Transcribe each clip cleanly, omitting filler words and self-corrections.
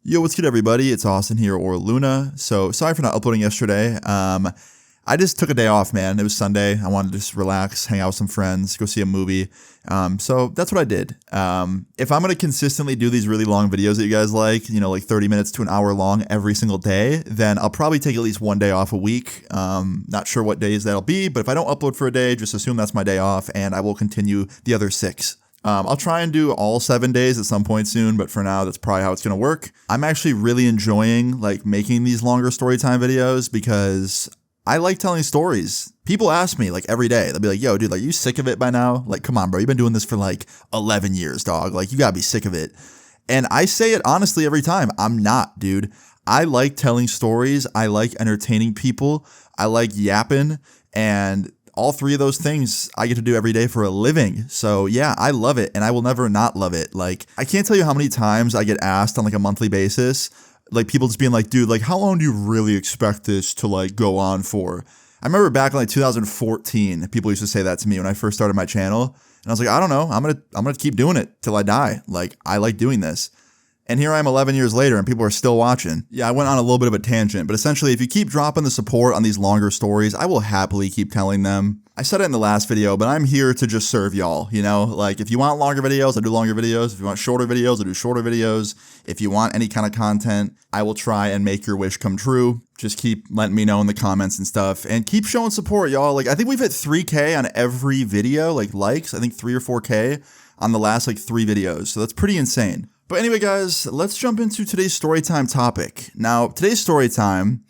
Yo, what's good, everybody? It's Austin here, or Luna. So sorry for not uploading yesterday. I just took a day off, man. It was Sunday. I wanted to just relax, hang out with some friends, go see a movie. So that's what I did. If I'm going to consistently do these really long videos that you guys like, like 30 minutes to an hour long every single day, then I'll probably take at least one day off a week. Not sure what days that'll be, but if I don't upload for a day, just assume that's my day off, and I will continue the other 6. I'll try and do all 7 days at some point soon, but for now, that's probably how it's going to work. I'm actually really enjoying making these longer storytime videos because I like telling stories. People ask me every day, they'll be like, yo, dude, are you sick of it by now? Come on, bro. You've been doing this for 11 years, dog. You gotta be sick of it. And I say it honestly every time. I'm not, dude. I like telling stories. I like entertaining people. I like yapping, and all 3 of those things I get to do every day for a living. So yeah, I love it, and I will never not love it. I can't tell you how many times I get asked on a monthly basis, people just being like, dude, how long do you really expect this to go on for? I remember back in 2014, people used to say that to me when I first started my channel. And I was like, I don't know. I'm going to keep doing it till I die. I like doing this. And here I am 11 years later and people are still watching. Yeah, I went on a little bit of a tangent, but essentially if you keep dropping the support on these longer stories, I will happily keep telling them. I said it in the last video, but I'm here to just serve y'all, if you want longer videos, I do longer videos. If you want shorter videos, I do shorter videos. If you want any kind of content, I will try and make your wish come true. Just keep letting me know in the comments and stuff, and keep showing support, y'all. I think we've hit 3K on every video, likes, I think 3 or 4K on the last 3 videos. So that's pretty insane. But anyway, guys, let's jump into today's storytime topic. Now, today's storytime,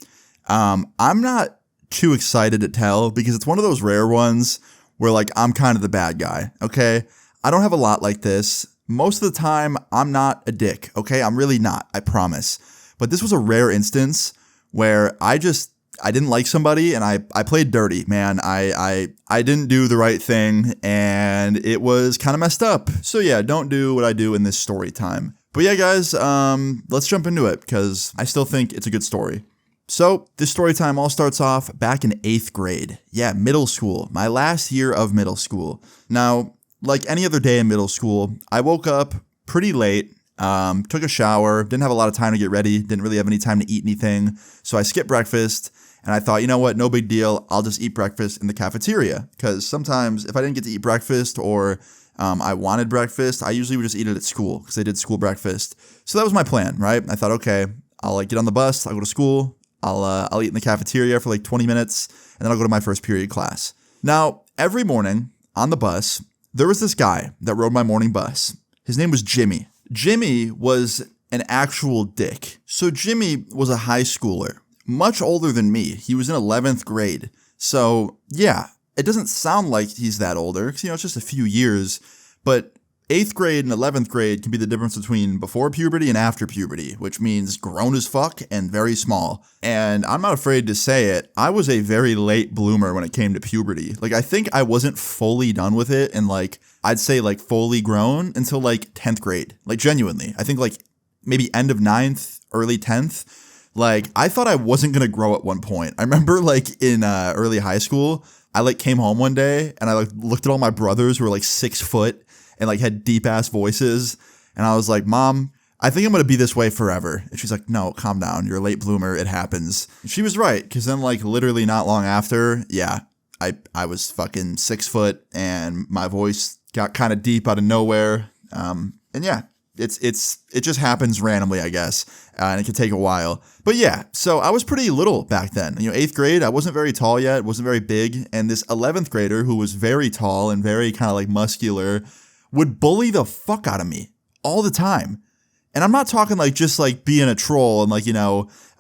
I'm not too excited to tell because it's one of those rare ones where I'm kind of the bad guy, okay? I don't have a lot like this. Most of the time, I'm not a dick, okay? I'm really not, I promise. But this was a rare instance where I didn't like somebody and I played dirty, man. I didn't do the right thing and it was kind of messed up. So yeah, don't do what I do in this story time. But yeah, guys, let's jump into it because I still think it's a good story. So this story time all starts off back in 8th grade. Yeah, middle school, my last year of middle school. Now, like any other day in middle school, I woke up pretty late. Took a shower, didn't have a lot of time to get ready, didn't really have any time to eat anything. So I skipped breakfast and I thought, you know what, no big deal. I'll just eat breakfast in the cafeteria. Because sometimes if I didn't get to eat breakfast or I wanted breakfast, I usually would just eat it at school because they did school breakfast. So that was my plan, right? I thought, okay, I'll get on the bus, I'll go to school, I'll eat in the cafeteria for 20 minutes and then I'll go to my first period class. Now, every morning on the bus, there was this guy that rode my morning bus. His name was Jimmy. Jimmy was an actual dick. So Jimmy was a high schooler, much older than me. He was in 11th grade. So yeah, it doesn't sound like he's that older because, it's just a few years. But 8th grade and 11th grade can be the difference between before puberty and after puberty, which means grown as fuck and very small. And I'm not afraid to say it. I was a very late bloomer when it came to puberty. I think I wasn't fully done with it and I'd say fully grown until 10th grade. Genuinely. I think maybe end of 9th, early 10th. I thought I wasn't going to grow at one point. I remember in early high school, I came home one day and I looked at all my brothers who were 6 foot and had deep ass voices. And I was like, Mom, I think I'm going to be this way forever. And she's like, no, calm down. You're a late bloomer. It happens. And she was right. Cause then literally not long after, yeah, I was fucking 6 foot and my voice got kind of deep out of nowhere. And yeah, it just happens randomly, I guess. And it can take a while. But yeah, so I was pretty little back then. 8th grade, I wasn't very tall yet, wasn't very big. And this 11th grader who was very tall and very kind of muscular would bully the fuck out of me all the time. And I'm not talking just being a troll and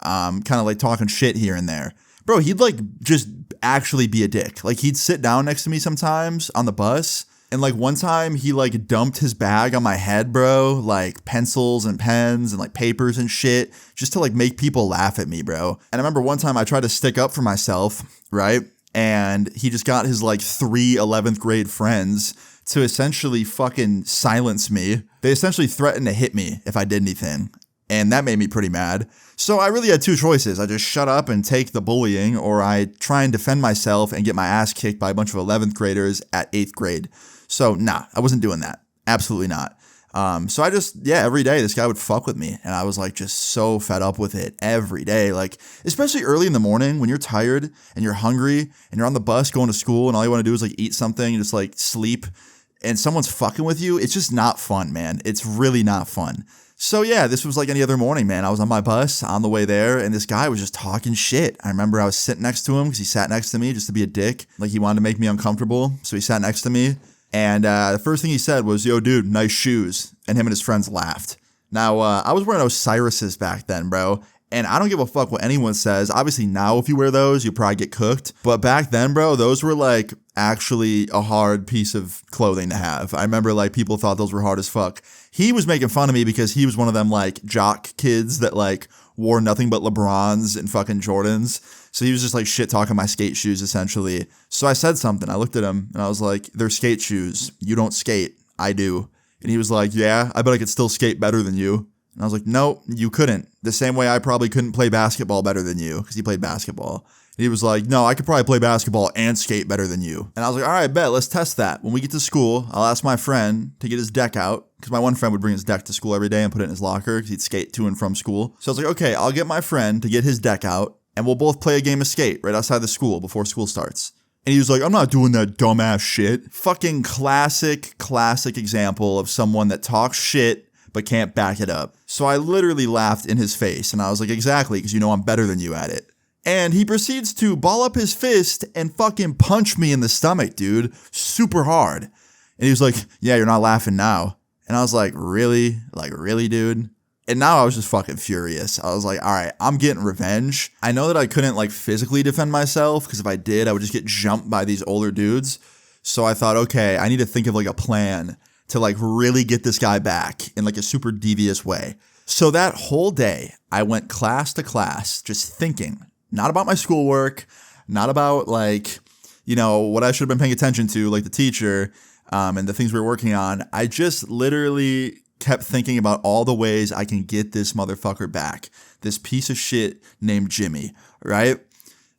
kind of talking shit here and there. Bro, he'd just actually be a dick. He'd sit down next to me sometimes on the bus. And one time he dumped his bag on my head, bro, pencils and pens and papers and shit just to make people laugh at me, bro. And I remember one time I tried to stick up for myself, right? And he just got his 3 11th grade friends to essentially fucking silence me. They essentially threatened to hit me if I did anything. And that made me pretty mad. So I really had 2 choices. I just shut up and take the bullying, or I try and defend myself and get my ass kicked by a bunch of 11th graders at 8th grade. So nah, I wasn't doing that. Absolutely not. So I just, yeah, every day this guy would fuck with me. And I was like, just so fed up with it every day. Like, especially early in the morning when you're tired and you're hungry and you're on the bus going to school and all you want to do is like eat something and just like sleep and someone's fucking with you. It's just not fun, man. It's really not fun. So yeah, this was like any other morning, man. I was on my bus on the way there and this guy was just talking shit. I remember I was sitting next to him because he sat next to me just to be a dick. Like he wanted to make me uncomfortable. So he sat next to me. And the first thing he said was, yo, dude, nice shoes. And him and his friends laughed. Now, I was wearing Osiris's back then, bro. And I don't give a fuck what anyone says. Obviously, now if you wear those, you probably get cooked. But back then, bro, those were like actually a hard piece of clothing to have. I remember like people thought those were hard as fuck. He was making fun of me because he was one of them like jock kids that like wore nothing but LeBrons and fucking Jordans. So he was just like shit talking my skate shoes essentially. So I said something. I looked at him and I was like, they're skate shoes. You don't skate. I do. And he was like, yeah, I bet I could still skate better than you. And I was like, no, you couldn't. The same way I probably couldn't play basketball better than you because he played basketball. And he was like, no, I could probably play basketball and skate better than you. And I was like, all right, bet, let's test that. When we get to school, I'll ask my friend to get his deck out because my one friend would bring his deck to school every day and put it in his locker because he'd skate to and from school. So I was like, okay, I'll get my friend to get his deck out and we'll both play a game of skate right outside the school before school starts. And he was like, I'm not doing that dumbass shit. Fucking classic example of someone that talks shit but can't back it up. So I literally laughed in his face and I was like, exactly, because you know I'm better than you at it. And he proceeds to ball up his fist and fucking punch me in the stomach, dude, super hard. And he was like, yeah, you're not laughing now. And I was like, really? Like, really, dude? And now I was just fucking furious. I was like, all right, I'm getting revenge. I know that I couldn't like physically defend myself because if I did, I would just get jumped by these older dudes. So I thought, okay, I need to think of like a plan to like really get this guy back in like a super devious way. So that whole day, I went class to class just thinking, not about my schoolwork, not about like, you know, what I should have been paying attention to, like the teacher and the things we were working on. I just literally kept thinking about all the ways I can get this motherfucker back, this piece of shit named Jimmy, right?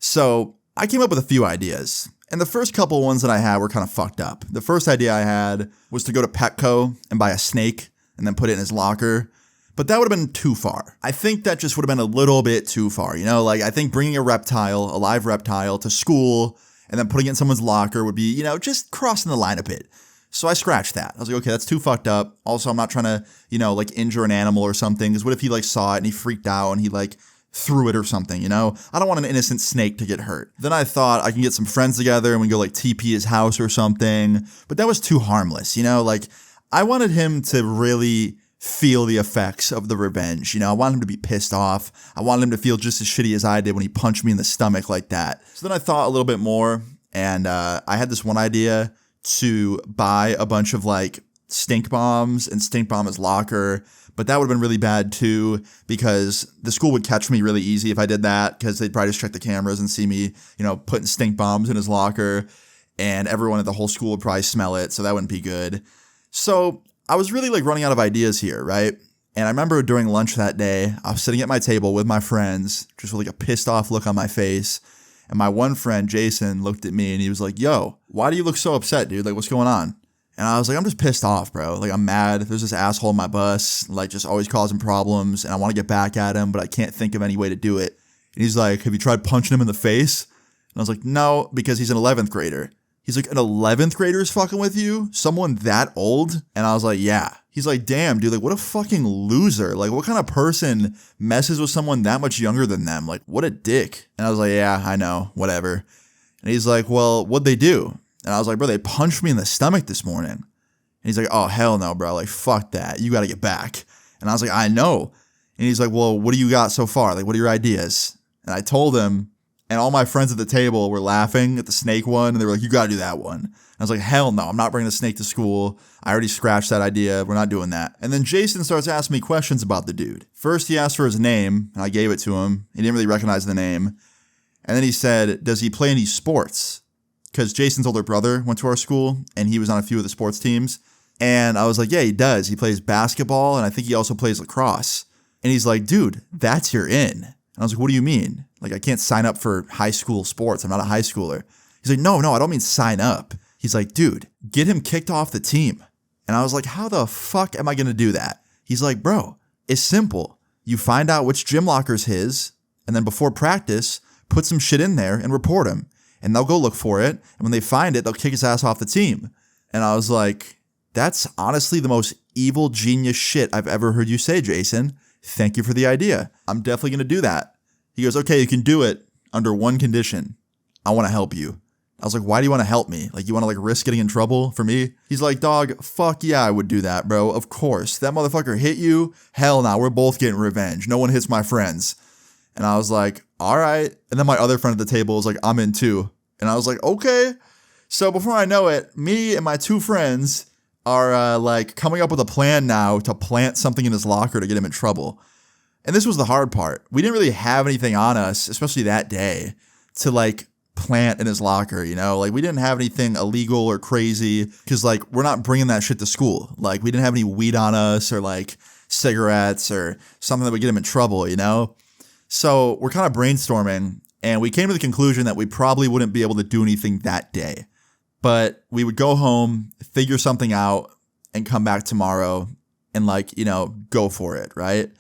So I came up with a few ideas. And the first couple ones that I had were kind of fucked up. The first idea I had was to go to Petco and buy a snake and then put it in his locker. But that would have been too far. I think that just would have been a little bit too far. You know, like I think bringing a live reptile to school and then putting it in someone's locker would be, you know, just crossing the line a bit. So I scratched that. I was like, okay, that's too fucked up. Also, I'm not trying to, you know, like injure an animal or something. Because what if he like saw it and he freaked out and he like threw it or something, you know? I don't want an innocent snake to get hurt. Then I thought I can get some friends together and we go like TP his house or something. But that was too harmless, you know? Like I wanted him to really feel the effects of the revenge. You know, I wanted him to be pissed off. I wanted him to feel just as shitty as I did when he punched me in the stomach like that. So then I thought a little bit more and I had this one idea to buy a bunch of like stink bombs and stink bomb his locker. But that would have been really bad too because the school would catch me really easy if I did that because they'd probably just check the cameras and see me, you know, putting stink bombs in his locker and everyone at the whole school would probably smell it. So that wouldn't be good. So I was really like running out of ideas here, right? And I remember during lunch that day, I was sitting at my table with my friends, just with like a pissed off look on my face. And my one friend, Jason, looked at me and he was like, yo, why do you look so upset, dude? Like, what's going on? And I was like, I'm just pissed off, bro. Like, I'm mad. There's this asshole on my bus, like, just always causing problems. And I want to get back at him, but I can't think of any way to do it. And he's like, have you tried punching him in the face? And I was like, no, because he's an 11th grader. He's like, an 11th grader is fucking with you? Someone that old? And I was like, yeah. He's like, damn, dude, like, what a fucking loser. Like, what kind of person messes with someone that much younger than them? Like, what a dick. And I was like, yeah, I know, whatever. And he's like, well, what'd they do? And I was like, bro, they punched me in the stomach this morning. And he's like, oh, hell no, bro. Like, fuck that. You got to get back. And I was like, I know. And he's like, well, what do you got so far? Like, what are your ideas? And I told him, and all my friends at the table were laughing at the snake one. And they were like, you got to do that one. And I was like, hell no, I'm not bringing the snake to school. I already scratched that idea. We're not doing that. And then Jason starts asking me questions about the dude. First, he asked for his name, and I gave it to him. He didn't really recognize the name. And then he said, does he play any sports? Because Jason's older brother went to our school, and he was on a few of the sports teams. And I was like, yeah, he does. He plays basketball, and I think he also plays lacrosse. And he's like, dude, that's your in. And I was like, what do you mean? Like, I can't sign up for high school sports. I'm not a high schooler. He's like, no, I don't mean sign up. He's like, dude, get him kicked off the team. And I was like, how the fuck am I going to do that? He's like, bro, it's simple. You find out which gym locker's his, and then before practice, put some shit in there and report him. And they'll go look for it. And when they find it, they'll kick his ass off the team. And I was like, that's honestly the most evil genius shit I've ever heard you say, Jason. Thank you for the idea. I'm definitely going to do that. He goes, okay, you can do it under one condition. I want to help you. I was like, why do you want to help me? Like, you want to risk getting in trouble for me? He's like, dog, fuck yeah, I would do that, bro. Of course. That motherfucker hit you? Hell no, we're both getting revenge. No one hits my friends. And I was like, all right. And then my other friend at the table was like, I'm in too. And I was like, okay. So before I know it, me and my two friends are coming up with a plan now to plant something in his locker to get him in trouble. And this was the hard part. We didn't really have anything on us, especially that day, to plant in his locker, we didn't have anything illegal or crazy because we're not bringing that shit to school. We didn't have any weed on us or cigarettes or something that would get him in trouble, So we're kind of brainstorming and we came to the conclusion that we probably wouldn't be able to do anything that day, but we would go home, figure something out and come back tomorrow and go for it. Right.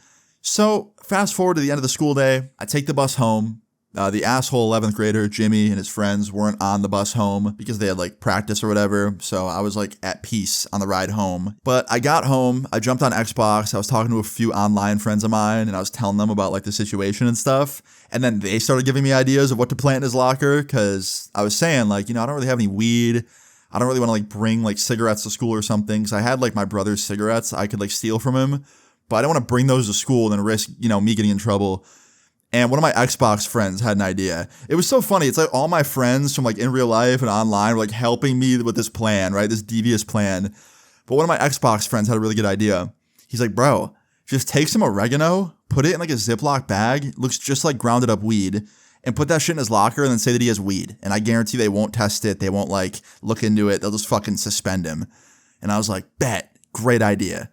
So fast forward to the end of the school day, I take the bus home. The asshole 11th grader, Jimmy, and his friends weren't on the bus home because they had practice or whatever. So I was at peace on the ride home. But I got home, I jumped on Xbox. I was talking to a few online friends of mine and I was telling them about the situation and stuff. And then they started giving me ideas of what to plant in his locker because I was saying I don't really have any weed. I don't really want to bring cigarettes to school or something. Because I had my brother's cigarettes I could steal from him. But I don't want to bring those to school and then risk, me getting in trouble. And one of my Xbox friends had an idea. It was so funny. It's all my friends from in real life and online were helping me with this plan, right? This devious plan. But one of my Xbox friends had a really good idea. He's like, bro, just take some oregano, put it in a Ziploc bag. It looks just like grounded up weed and put that shit in his locker and then say that he has weed. And I guarantee they won't test it. They won't look into it. They'll just fucking suspend him. And I was like, bet, great idea.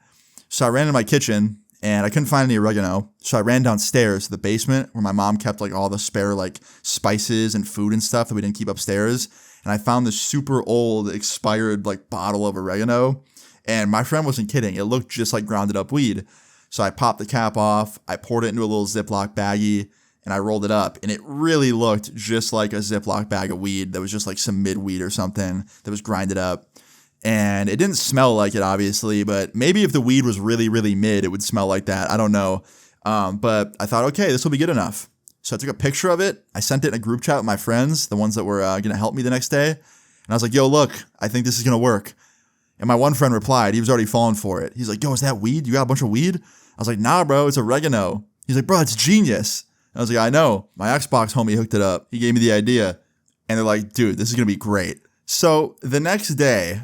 So I ran into my kitchen and I couldn't find any oregano. So I ran downstairs to the basement where my mom kept all the spare spices and food and stuff that we didn't keep upstairs. And I found this super old expired bottle of oregano. And my friend wasn't kidding. It looked just like grounded up weed. So I popped the cap off. I poured it into a little Ziploc baggie and I rolled it up. And it really looked just like a Ziploc bag of weed that was just some mid weed or something that was grinded up. And it didn't smell like it, obviously, but maybe if the weed was really, really mid, it would smell like that. I don't know. But I thought, okay, this will be good enough. So I took a picture of it. I sent it in a group chat with my friends, the ones that were going to help me the next day. And I was like, yo, look, I think this is going to work. And my one friend replied, he was already falling for it. He's like, yo, is that weed? You got a bunch of weed? I was like, nah, bro, it's oregano. He's like, bro, it's genius. And I was like, I know. My Xbox homie hooked it up. He gave me the idea. And they're like, dude, this is going to be great. So the next day,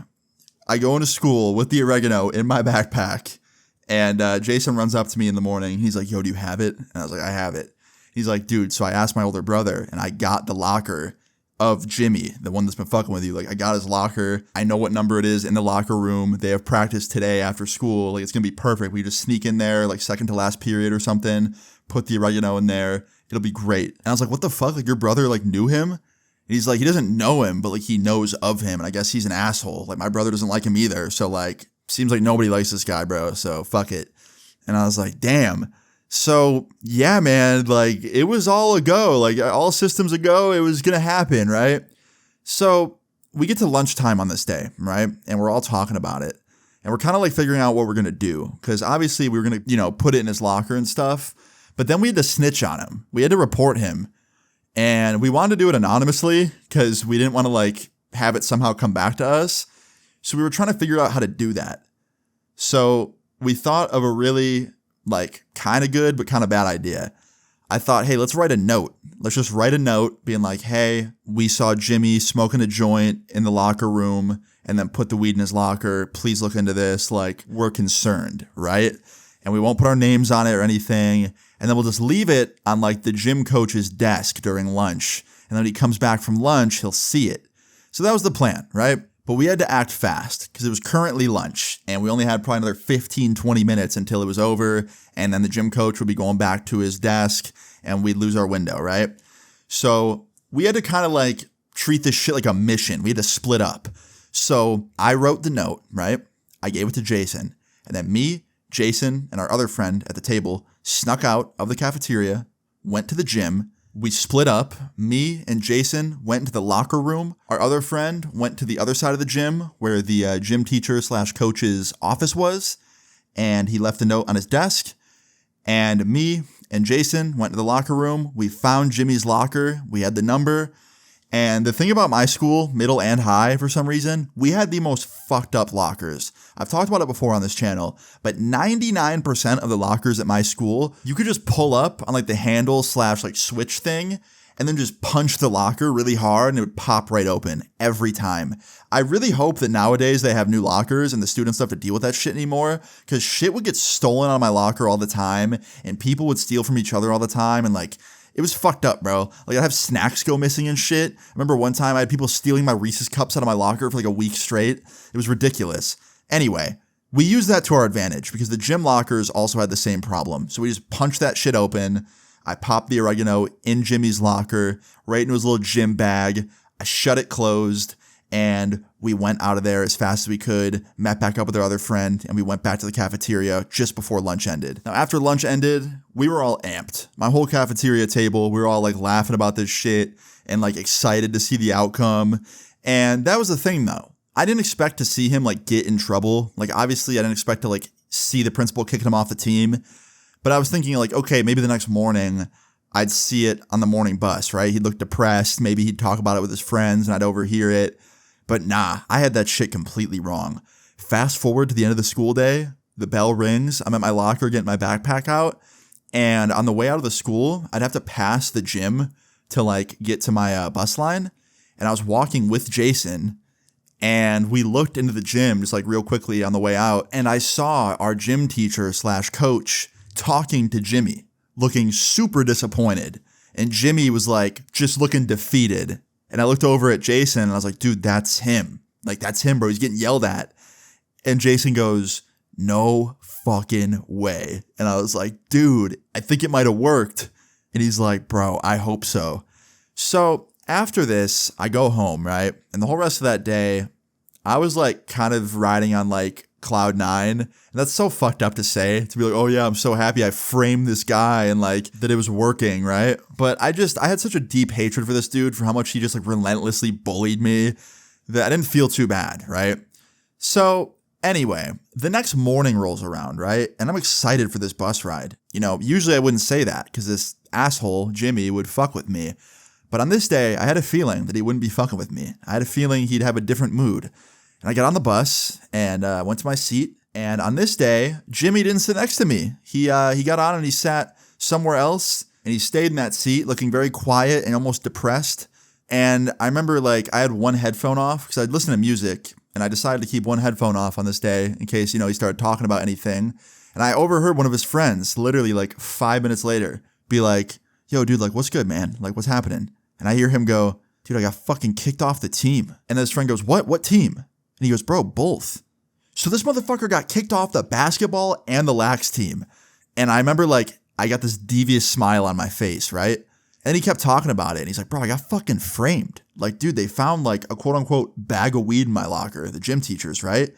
I go into school with the oregano in my backpack, and Jason runs up to me in the morning. He's like, yo, do you have it? And I was like, I have it. He's like, dude, so I asked my older brother, and I got the locker of Jimmy, the one that's been fucking with you. I got his locker. I know what number it is in the locker room. They have practice today after school. It's going to be perfect. We just sneak in there, second to last period or something, put the oregano in there. It'll be great. And I was like, what the fuck? Your brother, knew him? And he's like, he doesn't know him, but he knows of him. And I guess he's an asshole. My brother doesn't like him either. So seems like nobody likes this guy, bro. So fuck it. And I was like, damn. So yeah, man, it was all a go, all systems a go. It was going to happen. Right. So we get to lunchtime on this day. Right. And we're all talking about it and we're kind of figuring out what we're going to do. Cause obviously we were going to, put it in his locker and stuff, but then we had to snitch on him. We had to report him. And we wanted to do it anonymously because we didn't want to have it somehow come back to us. So we were trying to figure out how to do that. So we thought of a really kind of good, but kind of bad idea. I thought, hey, let's write a note. Let's just write a note being hey, we saw Jimmy smoking a joint in the locker room and then put the weed in his locker. Please look into this. We're concerned, right? And we won't put our names on it or anything. And then we'll just leave it on the gym coach's desk during lunch. And then when he comes back from lunch, he'll see it. So that was the plan, right? But we had to act fast because it was currently lunch and we only had probably another 15, 20 minutes until it was over. And then the gym coach would be going back to his desk and we'd lose our window, right? So we had to kind of treat this shit like a mission. We had to split up. So I wrote the note, right? I gave it to Jason. And then me, Jason, and our other friend at the table snuck out of the cafeteria, went to the gym. We split up. Me and Jason went into the locker room. Our other friend went to the other side of the gym where the gym teacher / coach's office was. And he left a note on his desk. And me and Jason went to the locker room. We found Jimmy's locker. We had the number. And the thing about my school, middle and high, for some reason, we had the most fucked up lockers. I've talked about it before on this channel, but 99% of the lockers at my school, you could just pull up on like the handle / switch thing and then just punch the locker really hard and it would pop right open every time. I really hope that nowadays they have new lockers and the students don't have to deal with that shit anymore, because shit would get stolen out of my locker all the time and people would steal from each other all the time, and like, it was fucked up, bro. Like, I'd have snacks go missing and shit. I remember one time I had people stealing my Reese's cups out of my locker for like a week straight. It was ridiculous. Anyway, we used that to our advantage because the gym lockers also had the same problem. So we just punched that shit open. I popped the oregano in Jimmy's locker, right into his little gym bag. I shut it closed, and we went out of there as fast as we could, met back up with our other friend, and we went back to the cafeteria just before lunch ended. Now, after lunch ended, we were all amped. My whole cafeteria table, we were all like laughing about this shit and like excited to see the outcome. And that was the thing though. I didn't expect to see him like get in trouble. Like, obviously I didn't expect to like see the principal kicking him off the team, but I was thinking like, okay, maybe the next morning I'd see it on the morning bus, right? He'd look depressed. Maybe he'd talk about it with his friends and I'd overhear it. But nah, I had that shit completely wrong. Fast forward to the end of the school day, the bell rings, I'm at my locker getting my backpack out, and on the way out of the school, I'd have to pass the gym to like get to my bus line, and I was walking with Jason, and we looked into the gym just like real quickly on the way out, and I saw our gym teacher / coach talking to Jimmy, looking super disappointed, and Jimmy was like just looking defeated. And I looked over at Jason and I was like, dude, that's him. Like, that's him, bro. He's getting yelled at. And Jason goes, no fucking way. And I was like, dude, I think it might have worked. And he's like, bro, I hope so. So after this, I go home, right? And the whole rest of that day, I was like kind of riding on like cloud nine. And that's so fucked up to say, to be like, oh yeah, I'm so happy I framed this guy and like that it was working, right? But I had such a deep hatred for this dude for how much he just like relentlessly bullied me that I didn't feel too bad, right? So anyway, the next morning rolls around, right? And I'm excited for this bus ride. You know, usually I wouldn't say that because this asshole, Jimmy, would fuck with me. But on this day, I had a feeling that he wouldn't be fucking with me. I had a feeling he'd have a different mood. And I got on the bus and went to my seat. And on this day, Jimmy didn't sit next to me. He got on and he sat somewhere else. And he stayed in that seat looking very quiet and almost depressed. And I remember like I had one headphone off because I'd listen to music. And I decided to keep one headphone off on this day in case, you know, he started talking about anything. And I overheard one of his friends literally like 5 minutes later be like, yo, dude, like, what's good, man? Like, what's happening? And I hear him go, dude, I got fucking kicked off the team. And then his friend goes, what? What team? And he goes, bro, both. So this motherfucker got kicked off the basketball and the lax team. And I remember like I got this devious smile on my face, right? And he kept talking about it. And he's like, bro, I got fucking framed. Like, dude, they found like a quote unquote bag of weed in my locker, the gym teachers, right?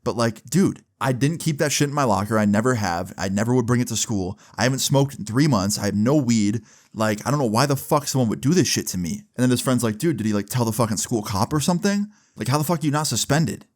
But like, dude, I didn't keep that shit in my locker. I never have. I never would bring it to school. I haven't smoked in 3 months. I have no weed. Like, I don't know why the fuck someone would do this shit to me. And then his friend's like, dude, did he like tell the fucking school cop or something? Like, how the fuck are you not suspended?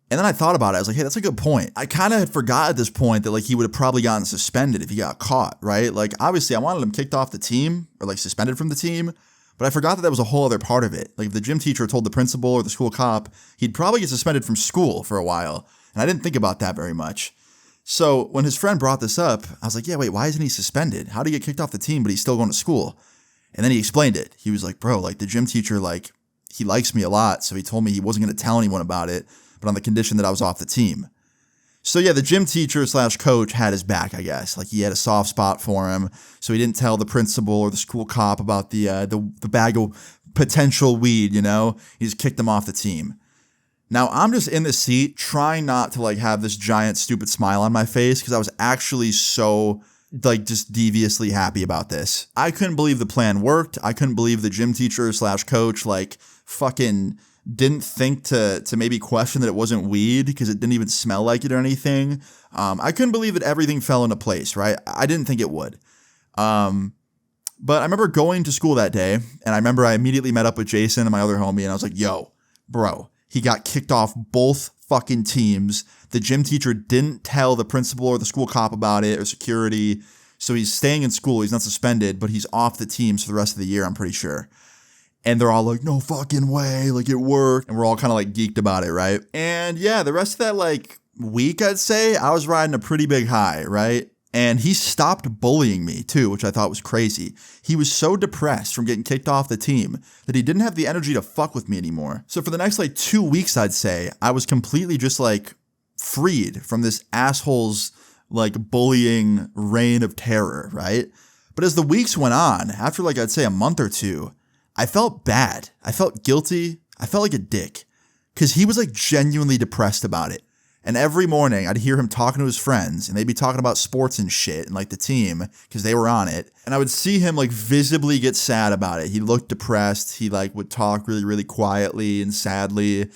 And then I thought about it. I was like, hey, that's a good point. I kind of had forgot at this point that like he would have probably gotten suspended if he got caught, right? Like, obviously I wanted him kicked off the team or like suspended from the team, but I forgot that that was a whole other part of it. Like, if the gym teacher told the principal or the school cop, he'd probably get suspended from school for a while. And I didn't think about that very much. So when his friend brought this up, I was like, yeah, wait, why isn't he suspended? How did he get kicked off the team, but he's still going to school? And then he explained it. He was like, bro, like the gym teacher, like he likes me a lot. So he told me he wasn't going to tell anyone about it, but on the condition that I was off the team. So yeah, the gym teacher / coach had his back, I guess. Like, he had a soft spot for him. So he didn't tell the principal or the school cop about the bag of potential weed, you know? He just kicked him off the team. Now, I'm just in the seat trying not to like have this giant stupid smile on my face because I was actually so like just deviously happy about this. I couldn't believe the plan worked. I couldn't believe the gym teacher / coach like fucking didn't think to maybe question that it wasn't weed because it didn't even smell like it or anything. I couldn't believe that everything fell into place, right? I didn't think it would. But I remember going to school that day, and I remember I immediately met up with Jason and my other homie, and I was like, yo, bro, he got kicked off both fucking teams. The gym teacher didn't tell the principal or the school cop about it or security, so he's staying in school. He's not suspended, but he's off the teams for the rest of the year, I'm pretty sure. And they're all like, no fucking way, like it worked. And we're all kind of like geeked about it, right? And yeah, the rest of that like week, I'd say, I was riding a pretty big high, right? And he stopped bullying me too, which I thought was crazy. He was so depressed from getting kicked off the team that he didn't have the energy to fuck with me anymore. So for the next like 2 weeks, I'd say, I was completely just like freed from this asshole's like bullying reign of terror, right? But as the weeks went on, after like I'd say a month or two, I felt bad. I felt guilty. I felt like a dick because he was like genuinely depressed about it. And every morning I'd hear him talking to his friends and they'd be talking about sports and shit and like the team because they were on it. And I would see him like visibly get sad about it. He looked depressed. He like would talk really, really quietly and sadly.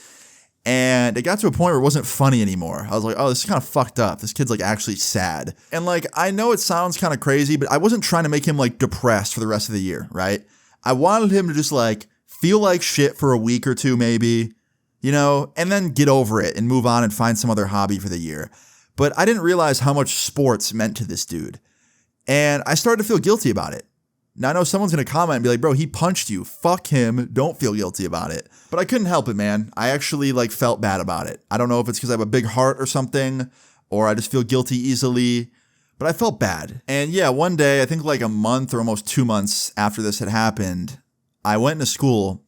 And it got to a point where it wasn't funny anymore. I was like, oh, this is kind of fucked up. This kid's like actually sad. And like, I know it sounds kind of crazy, but I wasn't trying to make him like depressed for the rest of the year, right? I wanted him to just like feel like shit for a week or two maybe, you know, and then get over it and move on and find some other hobby for the year. But I didn't realize how much sports meant to this dude. And I started to feel guilty about it. Now I know someone's going to comment and be like, bro, he punched you. Fuck him. Don't feel guilty about it. But I couldn't help it, man. I actually like felt bad about it. I don't know if it's because I have a big heart or something, or I just feel guilty easily. But I felt bad. And yeah, one day, I think like a month or almost 2 months after this had happened, I went into school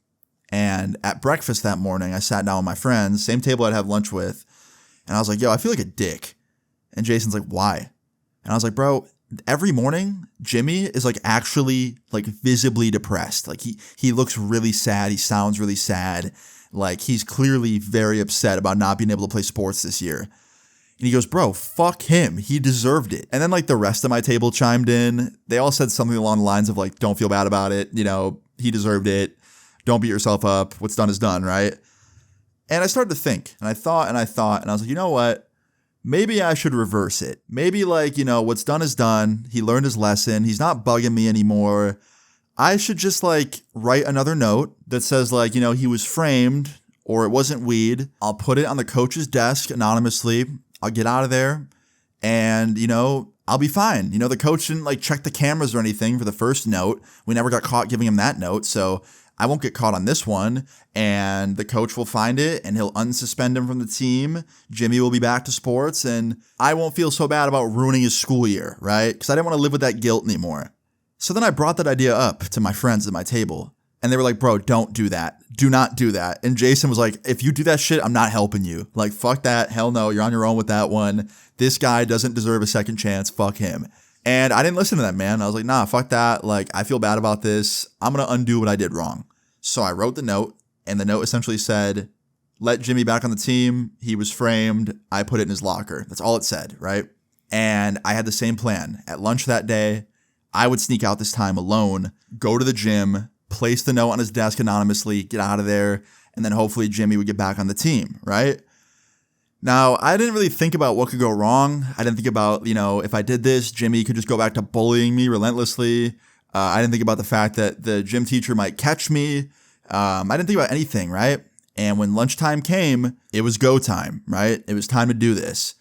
and at breakfast that morning, I sat down with my friends, same table I'd have lunch with. And I was like, yo, I feel like a dick. And Jason's like, why? And I was like, bro, every morning, Jimmy is like actually like visibly depressed. Like he looks really sad. He sounds really sad. Like he's clearly very upset about not being able to play sports this year. And he goes, bro, fuck him. He deserved it. And then like the rest of my table chimed in. They all said something along the lines of like, don't feel bad about it. You know, he deserved it. Don't beat yourself up. What's done is done, right? And I started to think, and I thought, and I was like, you know what? Maybe I should reverse it. Maybe like, you know, what's done is done. He learned his lesson. He's not bugging me anymore. I should just like write another note that says like, you know, he was framed or it wasn't weed. I'll put it on the coach's desk anonymously. I'll get out of there and, you know, I'll be fine. You know, the coach didn't like check the cameras or anything for the first note. We never got caught giving him that note. So I won't get caught on this one. And the coach will find it and he'll unsuspend him from the team. Jimmy will be back to sports and I won't feel so bad about ruining his school year, right? Because I didn't want to live with that guilt anymore. So then I brought that idea up to my friends at my table. And they were like, bro, don't do that. Do not do that. And Jason was like, if you do that shit, I'm not helping you. Like, fuck that. Hell no. You're on your own with that one. This guy doesn't deserve a second chance. Fuck him. And I didn't listen to that, man. I was like, nah, fuck that. Like, I feel bad about this. I'm going to undo what I did wrong. So I wrote the note, and the note essentially said, let Jimmy back on the team. He was framed. I put it in his locker. That's all it said, right? And I had the same plan. At lunch that day, I would sneak out this time alone, go to the gym, place the note on his desk anonymously, get out of there, and then hopefully Jimmy would get back on the team, right? Now, I didn't really think about what could go wrong. I didn't think about, you know, if I did this, Jimmy could just go back to bullying me relentlessly. I didn't think about the fact that the gym teacher might catch me. I didn't think about anything, right? And when lunchtime came, it was go time, right? It was time to do this.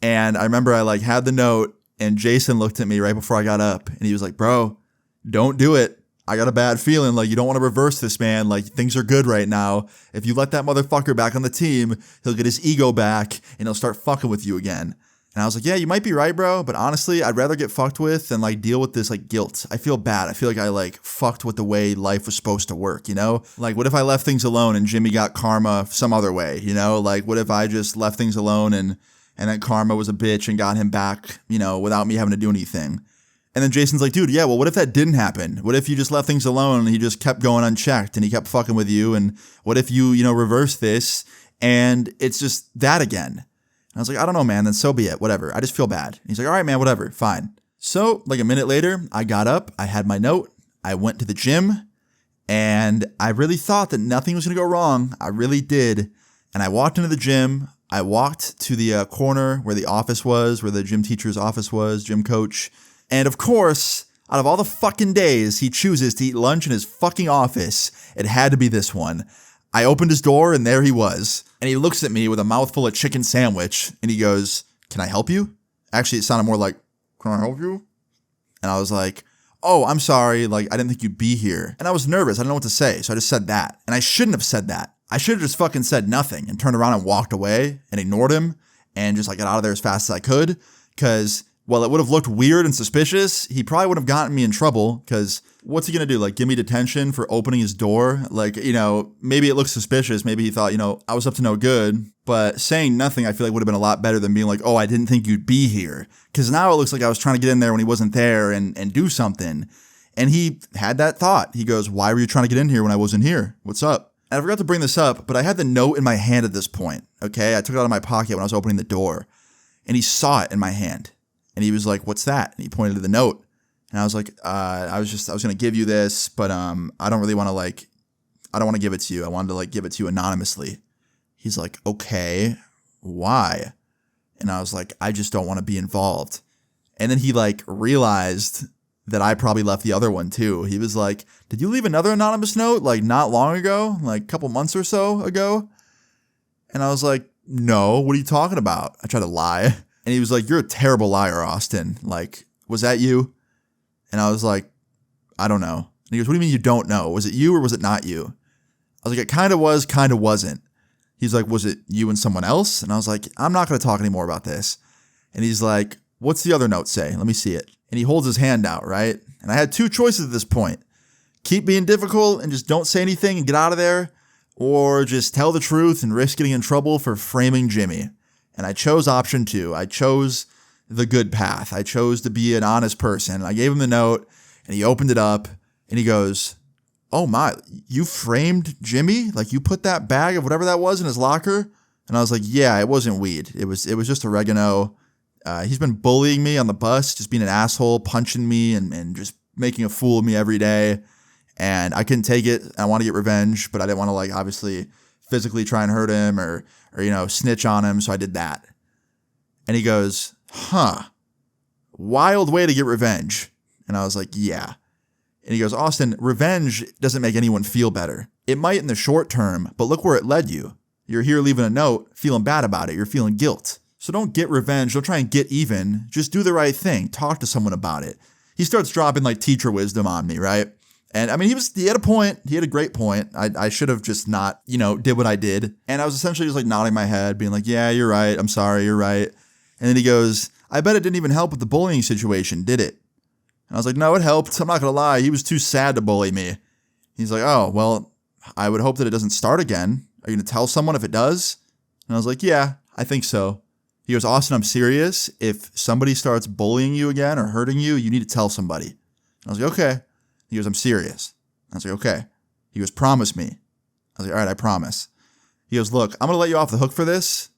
And I remember I like had the note and Jason looked at me right before I got up and he was like, bro, don't do it. I got a bad feeling. Like, you don't want to reverse this, man. Like, things are good right now. If you let that motherfucker back on the team, he'll get his ego back and he'll start fucking with you again. And I was like, yeah, you might be right, bro. But honestly, I'd rather get fucked with than like deal with this like guilt. I feel bad. I feel like I like fucked with the way life was supposed to work, you know? Like, what if I left things alone and Jimmy got karma some other way, you know? Like, what if I just left things alone and then karma was a bitch and got him back, you know, without me having to do anything? And then Jason's like, dude, yeah, well, what if that didn't happen? What if you just left things alone and he just kept going unchecked and he kept fucking with you? And what if you, you know, reverse this and it's just that again? And I was like, I don't know, man. Then so be it. Whatever. I just feel bad. And he's like, all right, man, whatever. Fine. So like a minute later, I got up. I had my note. I went to the gym And I really thought that nothing was going to go wrong. I really did. And I walked into the gym. I walked to the corner where the office was, where the gym teacher's office was, gym coach. And of course, out of all the fucking days he chooses to eat lunch in his fucking office, it had to be this one. I opened his door and there he was. And he looks at me with a mouthful of chicken sandwich and he goes, "Can I help you?" Actually, it sounded more like, "Can I help you?" And I was like, "Oh, I'm sorry. Like, I didn't think you'd be here." And I was nervous. I didn't know what to say. So I just said that. And I shouldn't have said that. I should have just fucking said nothing and turned around and walked away and ignored him and just like got out of there as fast as I could. Cause while it would have looked weird and suspicious, he probably would have gotten me in trouble. Cause what's he gonna do? Like give me detention for opening his door? Like, maybe it looks suspicious. Maybe he thought, I was up to no good. But saying nothing, I feel like would have been a lot better than being like, "Oh, I didn't think you'd be here." Cause now it looks like I was trying to get in there when he wasn't there and do something. And he had that thought. He goes, "Why were you trying to get in here when I wasn't here? What's up?" And I forgot to bring this up, but I had the note in my hand at this point, okay? I took it out of my pocket when I was opening the door, and he saw it in my hand. And he was like, "What's that?" And he pointed to the note. And I was like, I was going to give you this, but I don't really want to I don't want to give it to you. I wanted to give it to you anonymously. He's like, "Okay, why?" And I was like, "I just don't want to be involved." And then he realized that I probably left the other one too. He was like, "Did you leave another anonymous note not long ago, a couple months or so ago?" And I was like, "No, what are you talking about?" I tried to lie. And he was like, "You're a terrible liar, Austin. Was that you?" And I was like, "I don't know." And he goes, "What do you mean you don't know? Was it you or was it not you?" I was like, "It kind of was, kind of wasn't." He's like, "Was it you and someone else?" And I was like, "I'm not going to talk anymore about this." And he's like, "What's the other note say? Let me see it." And he holds his hand out, right? And I had two choices at this point. Keep being difficult and just don't say anything and get out of there, or just tell the truth and risk getting in trouble for framing Jimmy. And I chose option 2. I chose the good path. I chose to be an honest person. I gave him the note and he opened it up and he goes, "Oh my, you framed Jimmy? You put that bag of whatever that was in his locker?" And I was like, "Yeah, it wasn't weed. It was just oregano. He's been bullying me on the bus, just being an asshole, punching me and just making a fool of me every day. And I couldn't take it. I want to get revenge, but I didn't want to obviously physically try and hurt him or snitch on him. So I did that." And he goes, "Huh, wild way to get revenge." And I was like, "Yeah." And he goes, "Austin, revenge doesn't make anyone feel better. It might in the short term, but look where it led you. You're here leaving a note, feeling bad about it. You're feeling guilt. So don't get revenge. Don't try and get even. Just do the right thing. Talk to someone about it." He starts dropping teacher wisdom on me, right? And I mean, he had a point. He had a great point. I should have just not, did what I did. And I was essentially just nodding my head, being like, "Yeah, you're right. I'm sorry. You're right." And then he goes, "I bet it didn't even help with the bullying situation, did it?" And I was like, "No, it helped. I'm not going to lie. He was too sad to bully me." He's like, "Oh, well, I would hope that it doesn't start again. Are you going to tell someone if it does?" And I was like, "Yeah, I think so." He goes, "Austin, I'm serious. If somebody starts bullying you again or hurting you, you need to tell somebody." And I was like, "Okay." He goes, "I'm serious." I was like, "Okay." He goes, "Promise me." I was like, "All right, I promise." He goes, "Look, I'm going to let you off the hook for this.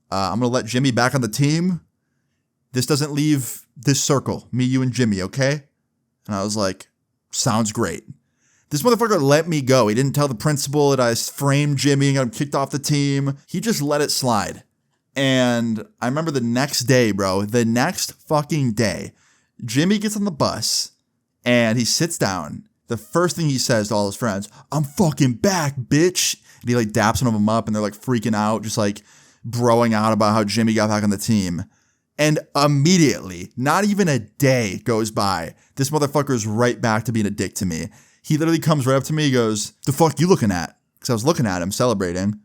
I'm going to let Jimmy back on the team. This doesn't leave this circle, me, you, and Jimmy, okay?" And I was like, "Sounds great." This motherfucker let me go. He didn't tell the principal that I framed Jimmy and got him kicked off the team. He just let it slide. And I remember the next day, bro, the next fucking day, Jimmy gets on the bus and he sits down. The first thing he says to all his friends, "I'm fucking back, bitch." And he daps one of them up and they're freaking out, just broing out about how Jimmy got back on the team. And immediately, not even a day goes by, this motherfucker's right back to being a dick to me. He literally comes right up to me. He goes, "The fuck you looking at?" Because I was looking at him celebrating.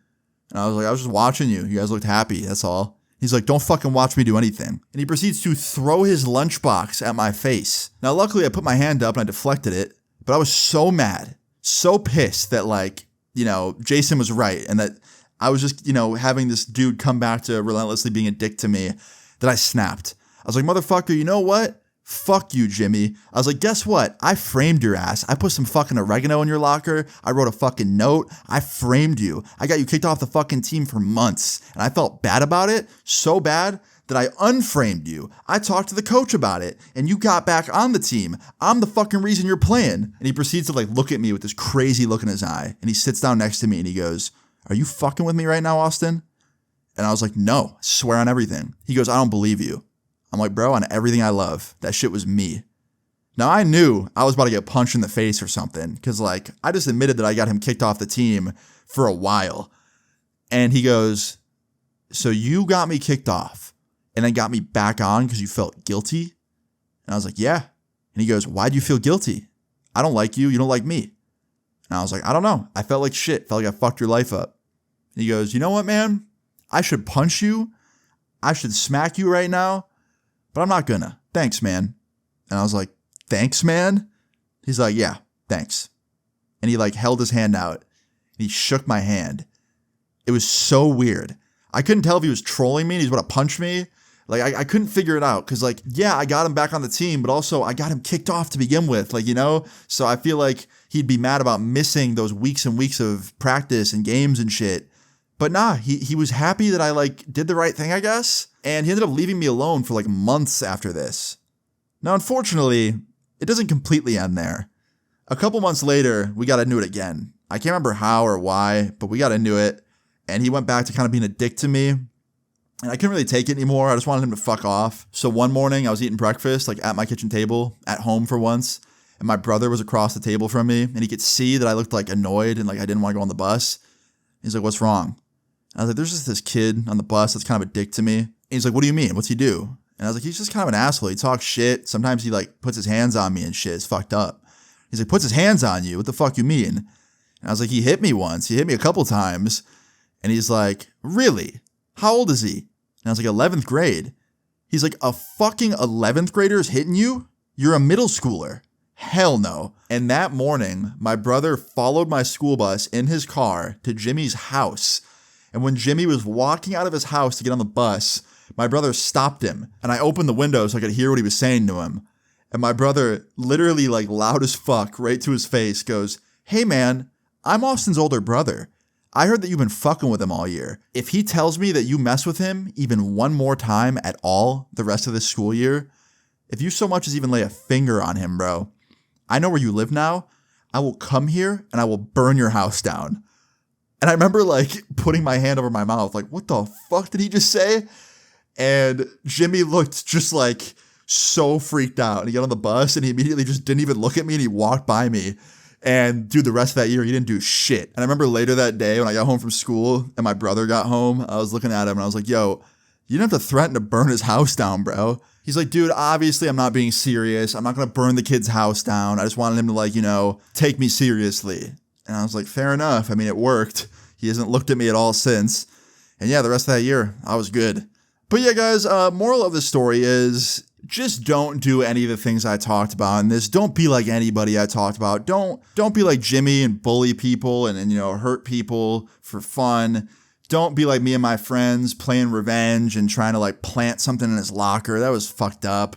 And I was like, "I was just watching you. You guys looked happy. That's all." He's like, "Don't fucking watch me do anything." And he proceeds to throw his lunchbox at my face. Now, luckily, I put my hand up and I deflected it. But I was so mad, so pissed that Jason was right. And that I was just, having this dude come back to relentlessly being a dick to me that I snapped. I was like, "Motherfucker, you know what? Fuck you, Jimmy." I was like, "Guess what? I framed your ass. I put some fucking oregano in your locker. I wrote a fucking note. I framed you. I got you kicked off the fucking team for months." And I felt bad about it, so bad that I unframed you. I talked to the coach about it, and you got back on the team. I'm the fucking reason you're playing. And he proceeds to like look at me with this crazy look in his eye, and he sits down next to me and he goes, "Are you fucking with me right now, Austin?" And I was like, "No, I swear on everything." He goes, "I don't believe you." I'm like, "Bro, on everything I love, that shit was me." Now I knew I was about to get punched in the face or something, because like I just admitted that I got him kicked off the team for a while. And he goes, "So you got me kicked off and then got me back on because you felt guilty?" And I was like, "Yeah." And he goes, "Why do you feel guilty? I don't like you. You don't like me." And I was like, "I don't know. I felt like shit. Felt like I fucked your life up." And he goes, "You know what, man? I should punch you. I should smack you right now, but I'm not gonna. Thanks, man." And I was like, "Thanks, man?" He's like, "Yeah, thanks." And he like held his hand out and he shook my hand. It was so weird. I couldn't tell if he was trolling me and he's about to punch me. Like, I couldn't figure it out because, like, yeah, I got him back on the team, but also I got him kicked off to begin with, like, you know? So I feel like he'd be mad about missing those weeks and weeks of practice and games and shit. But nah, he was happy that I, like, did the right thing, I guess. And he ended up leaving me alone for, like, months after this. Now, unfortunately, it doesn't completely end there. A couple months later, we got into it again. I can't remember how or why, but we got into it. And he went back to kind of being a dick to me. And I couldn't really take it anymore. I just wanted him to fuck off. So one morning I was eating breakfast, like at my kitchen table, at home for once. And my brother was across the table from me. And he could see that I looked like annoyed and like I didn't want to go on the bus. He's like, "What's wrong?" And I was like, "There's just this kid on the bus that's kind of a dick to me." And he's like, "What do you mean? What's he do?" And I was like, "He's just kind of an asshole. He talks shit. Sometimes he like puts his hands on me and shit. It's fucked up." He's like, "Puts his hands on you? What the fuck you mean?" And I was like, "He hit me once. He hit me a couple times." And he's like, "Really? How old is he?" And I was like, 11th grade. He's like, "A fucking 11th grader is hitting you? You're a middle schooler." Hell no. And that morning, my brother followed my school bus in his car to Jimmy's house. And when Jimmy was walking out of his house to get on the bus, my brother stopped him. And I opened the window so I could hear what he was saying to him. And my brother, literally like loud as fuck, right to his face, goes, "Hey man, I'm Austin's older brother. I heard that you've been fucking with him all year. If he tells me that you mess with him even one more time at all the rest of this school year, if you so much as even lay a finger on him, bro, I know where you live now. I will come here and I will burn your house down." And I remember like putting my hand over my mouth, like, what the fuck did he just say? And Jimmy looked just like so freaked out. And he got on the bus and he immediately just didn't even look at me and he walked by me. And dude, the rest of that year, he didn't do shit. And I remember later that day when I got home from school and my brother got home, I was looking at him and I was like, "Yo, you didn't have to threaten to burn his house down, bro." He's like, "Dude, obviously I'm not being serious. I'm not going to burn the kid's house down. I just wanted him to like, you know, take me seriously." And I was like, fair enough. I mean, it worked. He hasn't looked at me at all since. And yeah, the rest of that year, I was good. But yeah, guys, moral of the story is just don't do any of the things I talked about in this. Don't be like anybody I talked about. Don't be like Jimmy and bully people and you know, hurt people for fun. Don't be like me and my friends playing revenge and trying to like plant something in his locker. That was fucked up.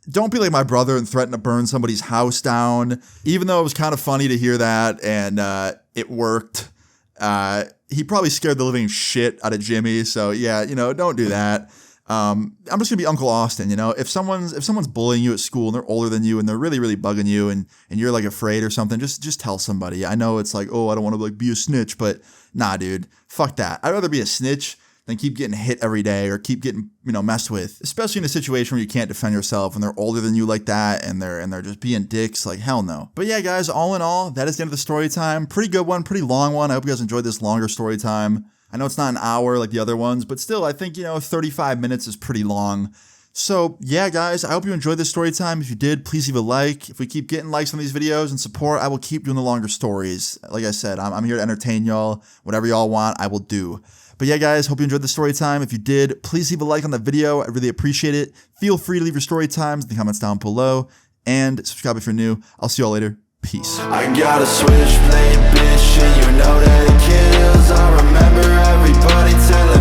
Don't be like my brother and threaten to burn somebody's house down. Even though it was kind of funny to hear that and it worked. He probably scared the living shit out of Jimmy. So yeah, you know, don't do that. I'm just gonna be Uncle Austin, you know. If someone's bullying you at school and they're older than you and they're really, really bugging you and you're like afraid or something, just tell somebody. I know it's like, oh, I don't want to like be a snitch, but nah, dude, fuck that. I'd rather be a snitch than keep getting hit every day or keep getting, you know, messed with, especially in a situation where you can't defend yourself and they're older than you like that and they're just being dicks. Like, hell no. But yeah, guys, all in all, that is the end of the story time. Pretty good one, pretty long one. I hope you guys enjoyed this longer story time. I know it's not an hour like the other ones, but still, I think, you know, 35 minutes is pretty long. So yeah, guys, I hope you enjoyed this story time. If you did, please leave a like. If we keep getting likes on these videos and support, I will keep doing the longer stories. Like I said, I'm here to entertain y'all. Whatever y'all want, I will do. But yeah, guys, hope you enjoyed the story time. If you did, please leave a like on the video. I really appreciate it. Feel free to leave your story times in the comments down below. And subscribe if you're new. I'll see y'all later. Peace. I got a switchblade bitch and you know that it kills. I remember everybody telling